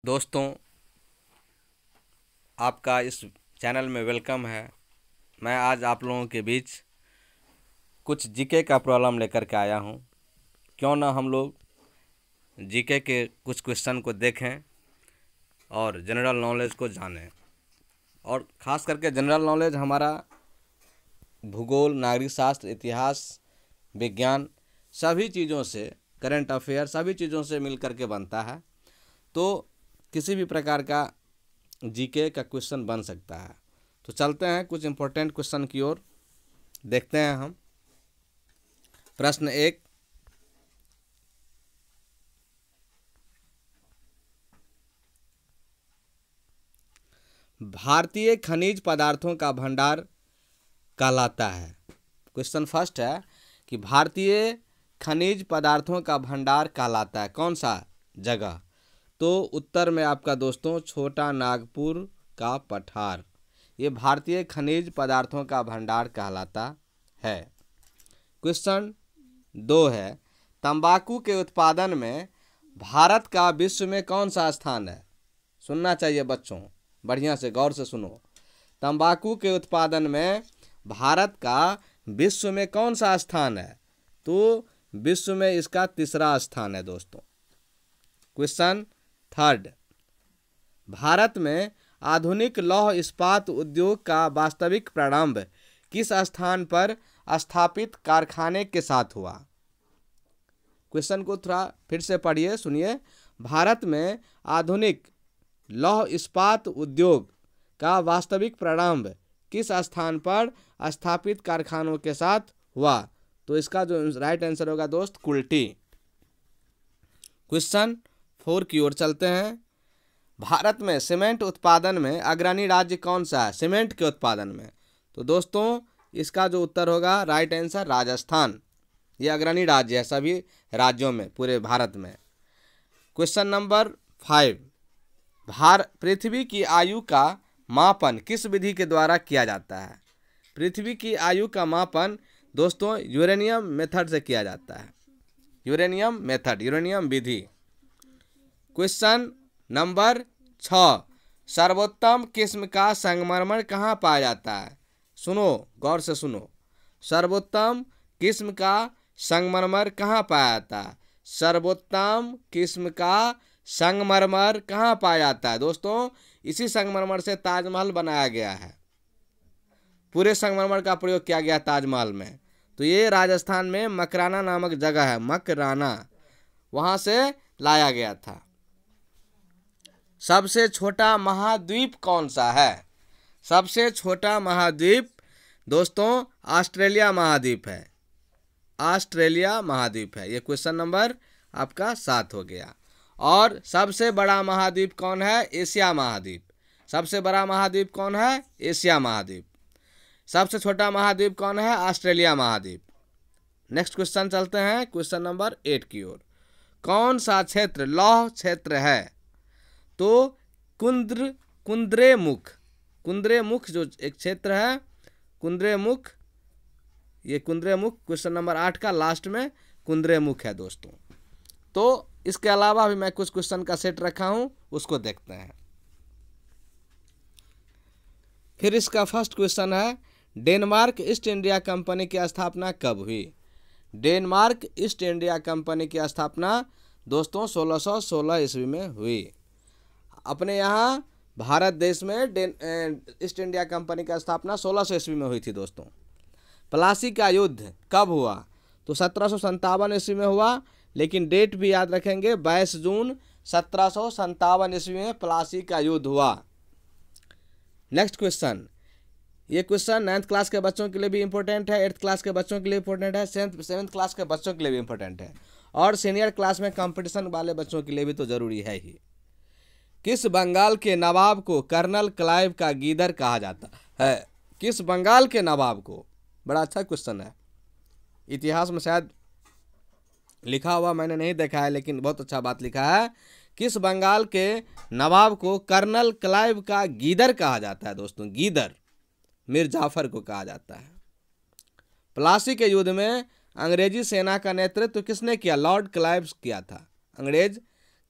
दोस्तों, आपका इस चैनल में वेलकम है। मैं आज आप लोगों के बीच कुछ जीके का प्रॉब्लम लेकर के आया हूं। क्यों ना हम लोग जीके के कुछ क्वेश्चन को देखें और जनरल नॉलेज को जानें। और ख़ास करके जनरल नॉलेज हमारा भूगोल, नागरिक शास्त्र, इतिहास, विज्ञान सभी चीज़ों से, करंट अफेयर सभी चीज़ों से मिल कर के बनता है। तो किसी भी प्रकार का जीके का क्वेश्चन बन सकता है। तो चलते हैं कुछ इम्पोर्टेंट क्वेश्चन की ओर, देखते हैं हम। प्रश्न 1, भारतीय खनिज पदार्थों का भंडार कहलाता है। क्वेश्चन फर्स्ट है कि भारतीय खनिज पदार्थों का भंडार कहलाता है कौन सा जगह? तो उत्तर में आपका दोस्तों छोटा नागपुर का पठार, ये भारतीय खनिज पदार्थों का भंडार कहलाता है। क्वेश्चन 2 है, तंबाकू के उत्पादन में भारत का विश्व में कौन सा स्थान है? सुनना चाहिए बच्चों, बढ़िया से गौर से सुनो। तंबाकू के उत्पादन में भारत का विश्व में कौन सा स्थान है? तो विश्व में इसका तीसरा स्थान है दोस्तों। क्वेश्चन 3, भारत में आधुनिक लौह इस्पात उद्योग का वास्तविक प्रारंभ किस स्थान पर स्थापित कारखाने के साथ हुआ? क्वेश्चन को थोड़ा फिर से पढ़िए, सुनिए। भारत में आधुनिक लौह इस्पात उद्योग का वास्तविक प्रारंभ किस स्थान पर स्थापित कारखानों के साथ हुआ? तो इसका जो राइट आंसर होगा दोस्त कुल्टी। क्वेश्चन 4 की ओर चलते हैं। भारत में सीमेंट उत्पादन में अग्रणी राज्य कौन सा है? सीमेंट के उत्पादन में तो दोस्तों इसका जो उत्तर होगा राइट आंसर राजस्थान। ये अग्रणी राज्य है सभी राज्यों में, पूरे भारत में। क्वेश्चन नंबर 5, पृथ्वी की आयु का मापन किस विधि के द्वारा किया जाता है? पृथ्वी की आयु का मापन दोस्तों यूरेनियम मेथड से किया जाता है। यूरेनियम मेथड, यूरेनियम विधि। क्वेश्चन नंबर 6, सर्वोत्तम किस्म का संगमरमर कहाँ पाया जाता है? सुनो, गौर से सुनो। सर्वोत्तम किस्म का संगमरमर कहाँ पाया जाता है? सर्वोत्तम किस्म का संगमरमर कहाँ पाया जाता है? दोस्तों इसी संगमरमर से ताजमहल बनाया गया है। पूरे संगमरमर का प्रयोग किया गया ताजमहल में। तो ये राजस्थान में मकराना नामक जगह है, मकराना, वहाँ से लाया गया था। सबसे छोटा महाद्वीप कौन सा है? सबसे छोटा महाद्वीप दोस्तों ऑस्ट्रेलिया महाद्वीप है। ऑस्ट्रेलिया महाद्वीप है। ये क्वेश्चन नंबर आपका 7 हो गया। और सबसे बड़ा महाद्वीप कौन है? एशिया महाद्वीप। सबसे बड़ा महाद्वीप कौन है? एशिया महाद्वीप। सबसे छोटा महाद्वीप कौन है? ऑस्ट्रेलिया महाद्वीप। नेक्स्ट क्वेश्चन चलते हैं क्वेश्चन नंबर 8 की ओर। कौन सा क्षेत्र लौह क्षेत्र है? तो कुंद्रेमुख, कुंद्रेमुख जो एक क्षेत्र है, कुंद्रेमुख, ये कुंद्रेमुख क्वेश्चन नंबर 8 का लास्ट में कुंद्रेमुख है दोस्तों। तो इसके अलावा भी मैं कुछ क्वेश्चन का सेट रखा हूं, उसको देखते हैं। फिर इसका फर्स्ट क्वेश्चन है, डेनमार्क ईस्ट इंडिया कंपनी की स्थापना कब हुई? डेनमार्क ईस्ट इंडिया कंपनी की स्थापना दोस्तों 1616 ईस्वी में हुई। अपने यहाँ भारत देश में ईस्ट इंडिया कंपनी की स्थापना 1600 ईस्वी में हुई थी दोस्तों। प्लासी का युद्ध कब हुआ? तो 1757 ईस्वी में हुआ, लेकिन डेट भी याद रखेंगे, 22 जून 1757 ईस्वी में प्लासी का युद्ध हुआ। नेक्स्ट क्वेश्चन, ये क्वेश्चन 9th क्लास के बच्चों के लिए भी इंपॉर्टेंट है, 8th क्लास के बच्चों के लिए इंपॉर्टेंट है, 7th क्लास के बच्चों के लिए भी इंपॉर्टेंट है, और सीनियर क्लास में कंपटीशन वाले बच्चों के लिए भी तो जरूरी है ही। किस बंगाल के नवाब को कर्नल क्लाइव का गीदड़ कहा जाता है? किस बंगाल के नवाब को? बड़ा अच्छा क्वेश्चन है, इतिहास में शायद लिखा हुआ मैंने नहीं देखा है, लेकिन बहुत अच्छा बात लिखा है। किस बंगाल के नवाब को कर्नल क्लाइव का गीदड़ कहा जाता है दोस्तों? गीदड़ मीर जाफर को कहा जाता है। प्लासी के युद्ध में अंग्रेजी सेना का नेतृत्व किसने किया? लॉर्ड क्लाइव किया था। अंग्रेज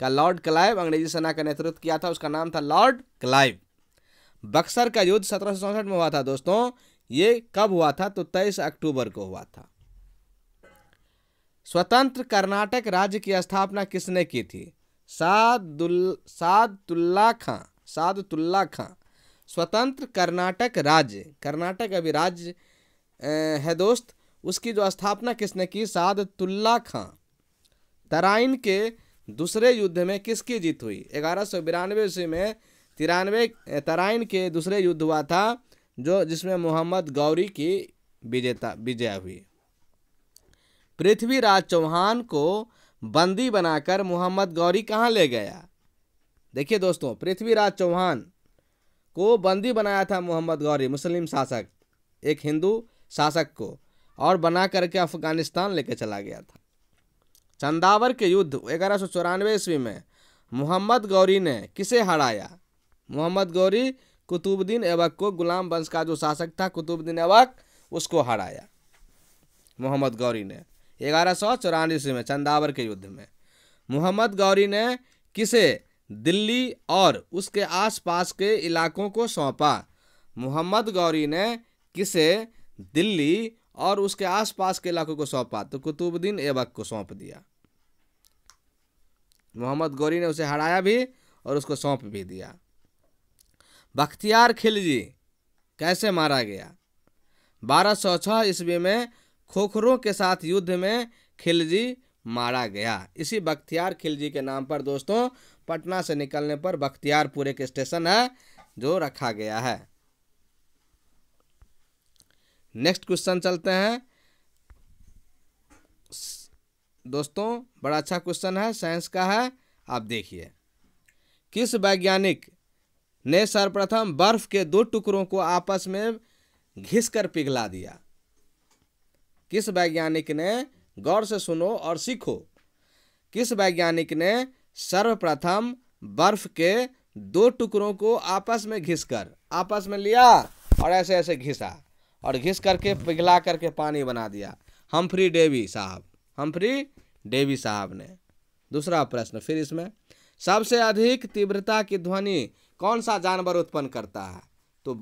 का लॉर्ड क्लाइव अंग्रेजी सेना का नेतृत्व किया था, उसका नाम था लॉर्ड क्लाइव। बक्सर का युद्ध 1764 में हुआ था दोस्तों। ये कब हुआ था? तो 23 अक्टूबर को हुआ था। स्वतंत्र कर्नाटक राज्य की स्थापना किसने की थी? सादुल्ला खां। स्वतंत्र कर्नाटक राज्य, कर्नाटक अभी राज्य है दोस्त, उसकी जो स्थापना किसने की? सादुल्ला खां। तराइन के दूसरे युद्ध में किसकी जीत हुई? 1192 ईस्वी में तराइन के दूसरे युद्ध हुआ था, जिसमें मोहम्मद गौरी की विजय हुई। पृथ्वीराज चौहान को बंदी बनाकर मोहम्मद गौरी कहाँ ले गया? देखिए दोस्तों, पृथ्वीराज चौहान को बंदी बनाया था मोहम्मद गौरी, मुस्लिम शासक, एक हिंदू शासक को, और बना करके अफगानिस्तान लेके चला गया था। चंदावर के युद्ध 1194 ईस्वी में मोहम्मद गौरी ने किसे हराया? मोहम्मद गौरी कुतुबुद्दीन ऐबक को, गुलाम वंश का जो शासक था कुतुबुद्दीन ऐबक, उसको हराया मोहम्मद गौरी ने 1194 ईस्वी में चंदावर के युद्ध में। मोहम्मद गौरी ने किसे दिल्ली और उसके आसपास के इलाकों को सौंपा? मोहम्मद गौरी ने किसे दिल्ली और उसके आसपास के इलाकों को सौंपा? तो कुतुबुद्दीन ऐबक को सौंप दिया। मोहम्मद गौरी ने उसे हराया भी और उसको सौंप भी दिया। बख्तियार खिलजी कैसे मारा गया? 1206 ईस्वी में खोखरों के साथ युद्ध में खिलजी मारा गया। इसी बख्तियार खिलजी के नाम पर दोस्तों पटना से निकलने पर बख्तियारपुर एक स्टेशन है जो रखा गया है। नेक्स्ट क्वेश्चन चलते हैं दोस्तों, बड़ा अच्छा क्वेश्चन है, साइंस का है। आप देखिए, किस वैज्ञानिक ने सर्वप्रथम बर्फ के दो टुकड़ों को आपस में घिसकर पिघला दिया? किस वैज्ञानिक ने, गौर से सुनो और सीखो, किस वैज्ञानिक ने सर्वप्रथम बर्फ के दो टुकड़ों को आपस में घिसकर, आपस में लिया और ऐसे ऐसे घिसा और घिस करके पिघला करके पानी बना दिया? हम्फ्री डेवी साहब ने। दूसरा प्रश्न फिर इसमें, सबसे अधिक तीव्रता की ध्वनि कौन सा जानवर उत्पन्न करता है? तो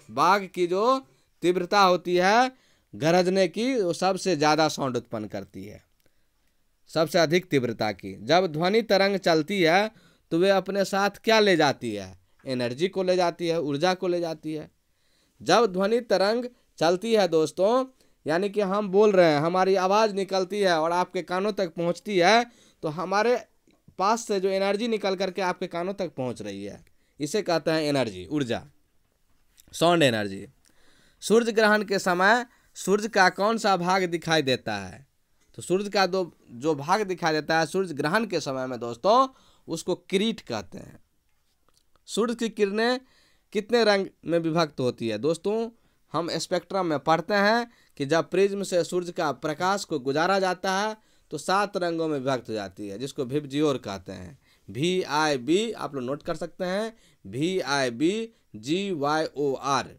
बाघ की जो तीव्रता होती है गरजने की, वो सबसे ज़्यादा साउंड उत्पन्न करती है, सबसे अधिक तीव्रता की। जब ध्वनि तरंग चलती है तो वे अपने साथ क्या ले जाती है? एनर्जी को ले जाती है, ऊर्जा को ले जाती है। जब ध्वनि तरंग चलती है दोस्तों, यानी कि हम बोल रहे हैं, हमारी आवाज़ निकलती है और आपके कानों तक पहुंचती है, तो हमारे पास से जो एनर्जी निकल करके आपके कानों तक पहुंच रही है, इसे कहते हैं एनर्जी, ऊर्जा, साउंड एनर्जी। सूर्य ग्रहण के समय सूर्य का कौन सा भाग दिखाई देता है? तो सूर्य का जो भाग दिखाई देता है सूर्य ग्रहण के समय में दोस्तों, उसको किरीट कहते हैं। सूर्य की किरणें कितने रंग में विभक्त होती है? दोस्तों हम स्पेक्ट्रम में पढ़ते हैं कि जब प्रिज्म से सूर्य का प्रकाश को गुजारा जाता है तो 7 रंगों में विभक्त हो जाती है, जिसको विबजियोर कहते हैं। VIB आप लोग नोट कर सकते हैं, VIBGYOR,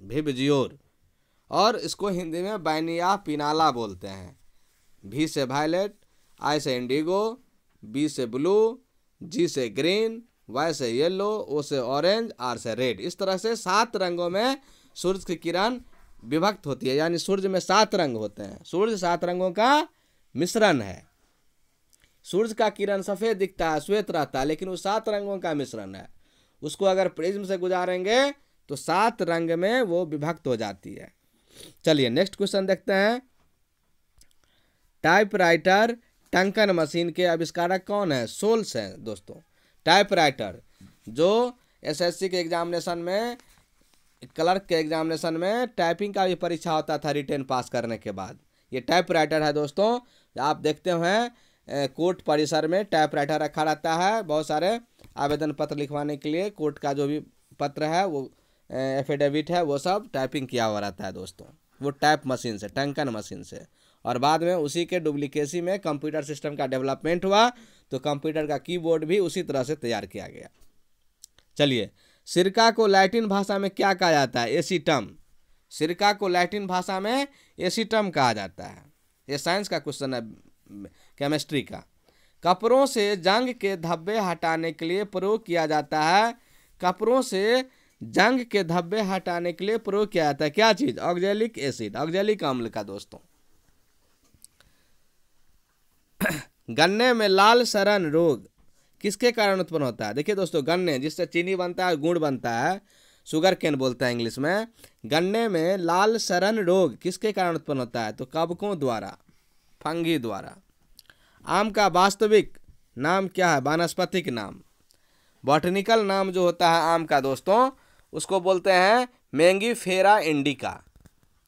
विबजियोर। और इसको हिंदी में बैनिया पिनाला बोलते हैं। V से वायलेट, I से इंडिगो, B से ब्लू, G से ग्रीन, Y से येलो, O से ऑरेंज, R से रेड। इस तरह से 7 रंगों में सूर्य की किरण विभक्त होती है, यानी सूर्य में 7 रंग होते हैं। सूर्य 7 रंगों का मिश्रण है। सूर्य का किरण सफ़ेद दिखता है, श्वेत रहता है, लेकिन वो 7 रंगों का मिश्रण है। उसको अगर प्रिज्म से गुजारेंगे तो 7 रंग में वो विभक्त हो जाती है। चलिए नेक्स्ट क्वेश्चन देखते हैं। टाइपराइटर टंकन मशीन के आविष्कारक कौन है? सोल्स हैं दोस्तों। टाइपराइटर जो SSC के एग्जामिनेशन में, क्लर्क के एग्जामिनेशन में टाइपिंग का भी परीक्षा होता था रिटेन पास करने के बाद, ये टाइपराइटर है दोस्तों। आप देखते हैं कोर्ट परिसर में टाइपराइटर रखा रहता है, बहुत सारे आवेदन पत्र लिखवाने के लिए कोर्ट का जो भी पत्र है, वो एफिडेविट है, वो सब टाइपिंग किया हुआ रहता है दोस्तों, वो टाइप मशीन से, टंकन मशीन से। और बाद में उसी के डुप्लीकेसी में कंप्यूटर सिस्टम का डेवलपमेंट हुआ, तो कंप्यूटर का कीबोर्ड भी उसी तरह से तैयार किया गया। चलिए, सिरका को लैटिन भाषा में क्या कहा जाता है? एसीटम। सिरका को लैटिन भाषा में एसीटम कहा जाता है। ये साइंस का क्वेश्चन है, केमिस्ट्री का। कपड़ों से जंग के धब्बे हटाने के लिए प्रयोग किया जाता है। कपड़ों से जंग के धब्बे हटाने के लिए प्रयोग किया जाता है क्या चीज? ऑक्जेलिक एसिड, ऑक्जेलिक अम्ल का दोस्तों। गन्ने में लाल सड़न रोग किसके कारण उत्पन्न होता है? देखिए दोस्तों, गन्ने जिससे चीनी बनता है, गुड़ बनता है, शुगर केन बोलते हैं इंग्लिश में। गन्ने में लाल सड़न रोग किसके कारण उत्पन्न होता है? तो कवकों द्वारा, फंगी द्वारा। आम का वास्तविक नाम क्या है? वानस्पतिक नाम, बॉटनिकल नाम जो होता है आम का दोस्तों, उसको बोलते हैं मैंगीफेरा इंडिका।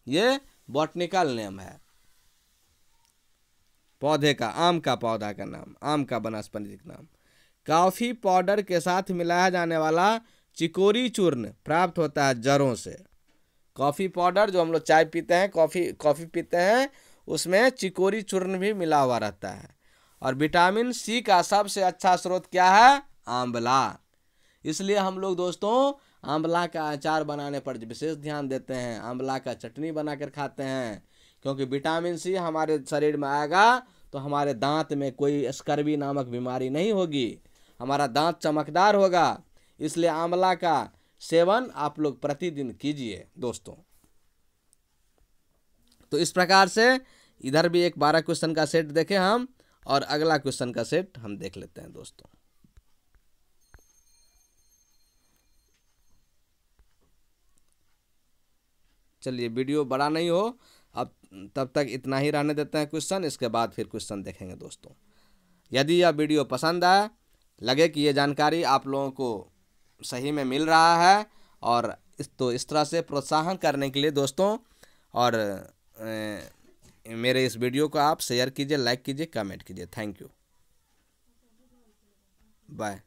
ये बॉटनिकल नेम है पौधे का, आम का पौधा का नाम, आम का वनस्पतिक नाम। कॉफी पाउडर के साथ मिलाया जाने वाला चिकोरी चूर्ण प्राप्त होता है जड़ों से। कॉफी पाउडर जो हम लोग चाय पीते हैं, कॉफी पीते हैं, उसमें चिकोरी चूर्ण भी मिला हुआ रहता है। और विटामिन सी का सबसे अच्छा स्रोत क्या है? आंवला। इसलिए हम लोग दोस्तों आंवला का अचार बनाने पर विशेष ध्यान देते हैं, आंवला का चटनी बनाकर खाते हैं, क्योंकि विटामिन सी हमारे शरीर में आएगा तो हमारे दांत में कोई स्कर्वी नामक बीमारी नहीं होगी, हमारा दांत चमकदार होगा। इसलिए आंवला का सेवन आप लोग प्रतिदिन कीजिए दोस्तों। तो इस प्रकार से इधर भी एक 12 क्वेश्चन का सेट देखें हम, और अगला क्वेश्चन का सेट हम देख लेते हैं दोस्तों। चलिए, वीडियो बड़ा नहीं हो अब, तब तक इतना ही रहने देते हैं क्वेश्चन, इसके बाद फिर क्वेश्चन देखेंगे दोस्तों। यदि यह वीडियो पसंद आए, लगे कि ये जानकारी आप लोगों को सही में मिल रहा है, और इस तरह से प्रोत्साहन करने के लिए दोस्तों, और मेरे इस वीडियो को आप शेयर कीजिए, लाइक कीजिए, कमेंट कीजिए। Thank you, bye.